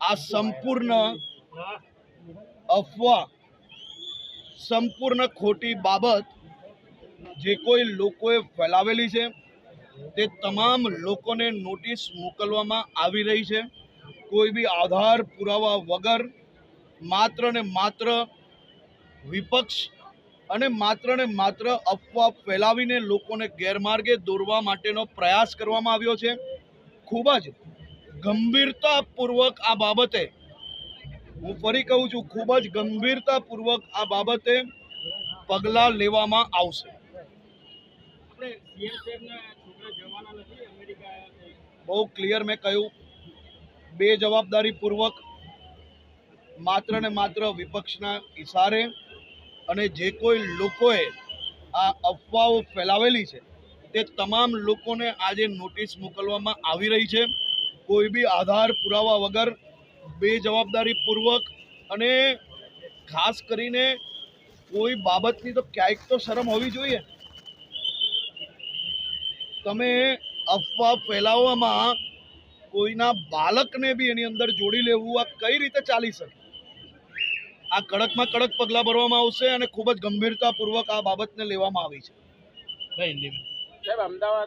આ સંપૂર્ણ અફવા, સંપૂર્ણ ખોટી બાબત જે કોઈ લોકોએ ફેલાવેલી છે તે તમામ લોકોને નોટિસ મોકલવામાં આવી રહી છે. કોઈ બી આધાર પુરાવા વગર માત્ર ને માત્ર વિપક્ષ અને માત્ર અફવા ફેલાવીને લોકોને ગેરમાર્ગે દોરવા માટેનો પ્રયાસ કરવામાં આવ્યો છે. ખૂબ જ ગંભીરતાપૂર્વક આ બાબતે, હું ફરી કહું છું, ખૂબ જ ગંભીરતાપૂર્વક આ બાબતે પગલાં લેવામાં આવશે. બહુ ક્લિયર મેં કહ્યું, બેજવાબદારીપૂર્વક માત્ર ને માત્ર વિપક્ષના ઇશારે અને જે કોઈ લોકોએ આ અફવાઓ ફેલાવેલી છે તે તમામ લોકોને આજે નોટિસ મોકલવામાં આવી રહી છે. કોઈ બી આધાર પુરાવા વગર બેજવાબદારીપૂર્વક, અને ખાસ કરીને કોઈ બાબતની તો ક્યાંક તો શરમ હોવી જોઈએ. તમે અફવા ફેલાવવામાં કોઈના બાળકને બી એની અંદર જોડી લેવું, આ કઈ રીતે ચાલી શકે? આ કડકમાં કડક પગલાં ભરવામાં આવશે અને ખૂબ જ ગંભીરતાપૂર્વક આ બાબતને લેવામાં આવી છે. સાહેબ, અમદાવાદ